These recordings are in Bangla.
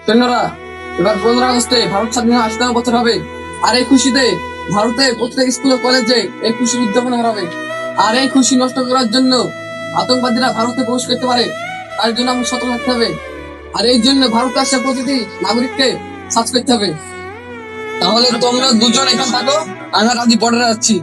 সৈন্যরা, এবার 15 আগস্টে ভারত স্বাধীন 58 বছর হবে। আর এই খুশিতে ভারতের প্রত্যেক স্কুল ও কলেজে এই খুশি উদযাপন করা হবে। আর এই খুশি নষ্ট করার জন্য আতঙ্কবাদীরা ভারতে প্রবেশ করতে পারে, তার জন্য আমাকে সতর্ক থাকতে হবে। আর এই জন্য ভারতে আসা প্রতিটি নাগরিককে সার্চ করতে হবে। তাহলে তোমরা দুজন এখানে থাকো, আমরা রাজি বর্ডারে যাচ্ছি।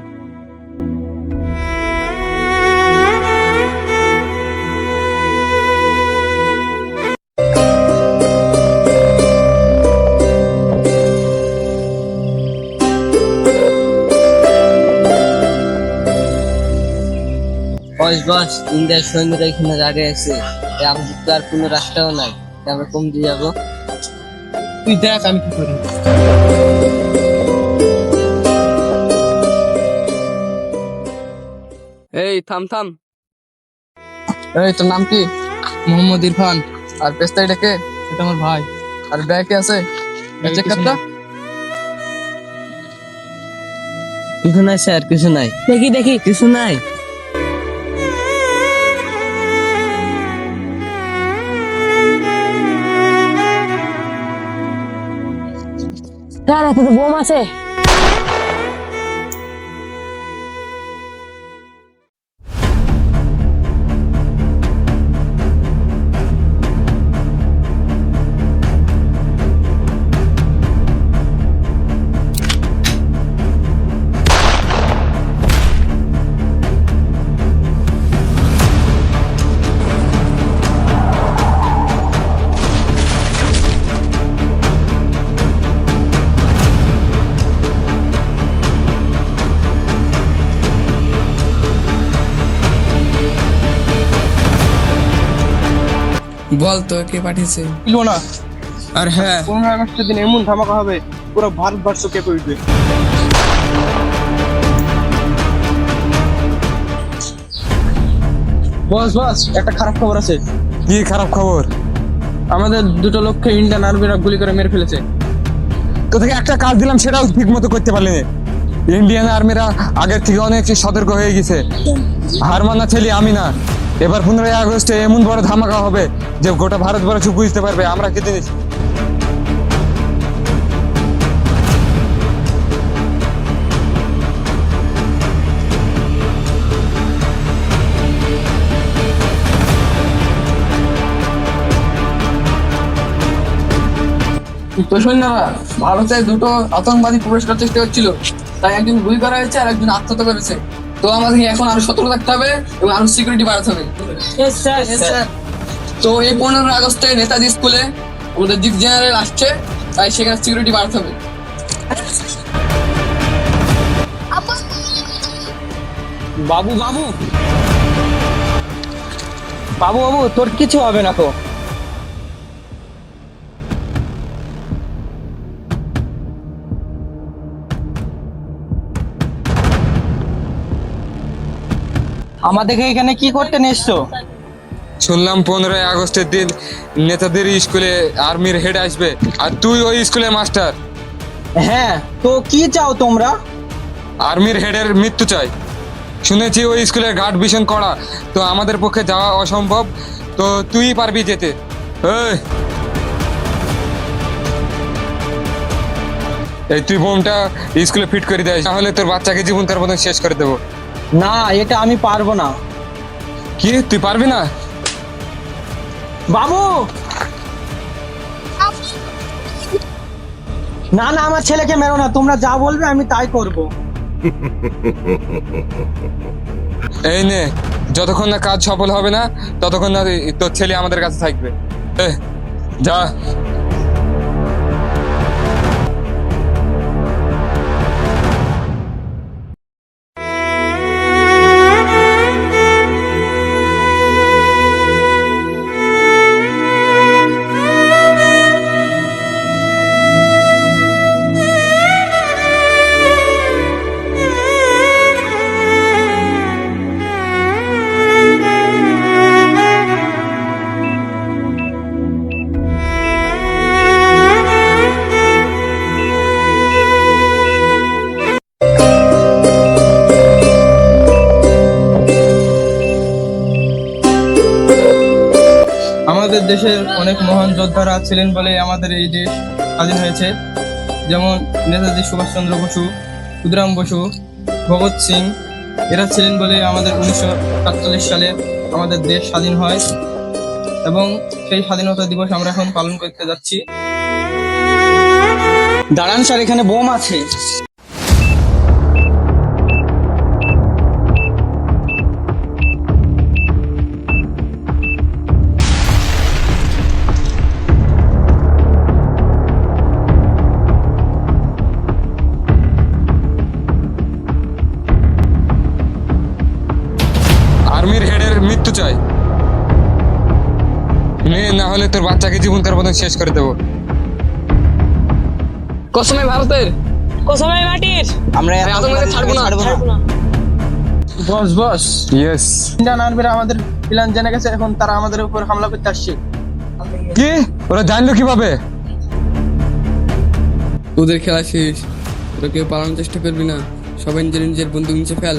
বস ইন্ডিয়ার সৈন্যরা এখানে দাঁড়িয়ে আছে, আমাদের তো আর কোনো রাস্তাও নাই, আমরা কম দিয়ে যাবো। তুই দেখ আমি কি করি। এই থাম থাম। এই তোর নাম কি? মোহাম্মদ ইরফান। আর পেস্তাই ডেকে? এটা আমার ভাই। আর ব্যাগ কে আছে? চেক কিছু করতো। কিছু নাই স্যার, কিছু নাই। দেখি দেখি, কিছু নাই। স্যার, এতে তো বোম আছে। বল তো কে পাঠিয়েছে? ছিল না। আর হ্যাঁ, 15 আগস্টের দিন এমন ধামাকা হবে, পুরো ভারতবর্ষ কেঁপে উঠবে। বস একটা খারাপ খবর আছে। কি খারাপ খবর? আমাদের দুটো লোককে ইন্ডিয়ান আর্মিরা গুলি করে মেরে ফেলেছে। তোদেরকে একটা কাজ দিলাম, সেটাও ঠিক মতো করতে পারলি না। ইন্ডিয়ান আর্মিরা আগের থেকে অনেক সতর্ক হয়ে গেছে। হার মানা ছেলে আমি না। এবার 15 আগস্টে এমন বড় ধামাকা হবে যে গোটা ভারতবর্ষ বুঝতে পারবে আমরা কি জিনিস। তো সৈন্যরা, ভারতে দুটো আতঙ্কবাদী প্রবেশ করার চেষ্টা করছিল, তাই একজন গুলি করা হয়েছে আর একজন আত্মহত্যা করেছে। তো আমাদের এখন আরো সতর্ক থাকতে হবে এবং আরো সিকিউরিটি বাড়াতে হবে। তো এই 15 আগস্টে নেতাজি স্কুলে আমাদের জিপ জেনারেল আসছে, তাই সেখানে সিকিউরিটি বাড়াতে হবে। বাবু বাবু বাবু বাবু তোর কিছু হবে না তো। আমাদেরকে এখানে কি করতে নিয়েছো? শুনলাম 15 আগস্টের দিন নেতাদের স্কুলে আর্মির হেড আসবে, আর তুই ওই স্কুলের মাস্টার। হ্যাঁ, তো কি চাও তোমরা? আর্মির হেডের মৃত্যু চাই। শুনেছি ওই স্কুলের গার্ড ভীষণ কড়া, তো আমাদের পক্ষে যাওয়া অসম্ভব। তো তুই পারবি যেতে। এই তুই বোমটা স্কুলে ফিট করে দেয়, তাহলে তোর বাচ্চাকে জীবন তার মতন শেষ করে দেবো। না, এটা আমি পারবো না। কি তুই পারবি না? বাবু, না না, আমার ছেলেকে মেরো না। তোমরা যা বলবে আমি তাই করব। এই নে, যতক্ষণ না কাজ সফল হবে না ততক্ষণ না তোর ছেলে আমাদের কাছে থাকবে। যা। আমাদের দেশের অনেক মহান যোদ্ধারা ছিলেন বলে আমাদের এই দেশ স্বাধীন হয়েছে, যেমন নেতাজি সুভাষচন্দ্র বসু, ক্ষুদিরাম বসু, ভগৎ সিং। এরা ছিলেন বলে আমাদের 1947 সালে আমাদের দেশ স্বাধীন হয় এবং সেই স্বাধীনতা দিবস আমরা এখন পালন করতে যাচ্ছি। দাঁড়ান স্যার, এখানে বোম আছে। আর্মির হেডের মৃত্যু চাই, না হলে তোর বাচ্চাকে জীবন কার মতন শেষ করে দেবো। কসমে ভারতের, কোসমে মাটির আমরা এই আতঙ্কবাদীদের ছাড়বো না। বস বস, ইয়েস। ইন্ডিয়ান আর্মিরা আমাদের প্ল্যান জেনে গেছে, এখন তারা আমাদের উপর হামলা করতে আসছে। কি ওরা জানলো কিভাবে? তোদের খেলা শেষ, তোরা কেউ পালানোর চেষ্টা করবি না, সবাই নিজের নিজের বন্দুক নিচে ফেল।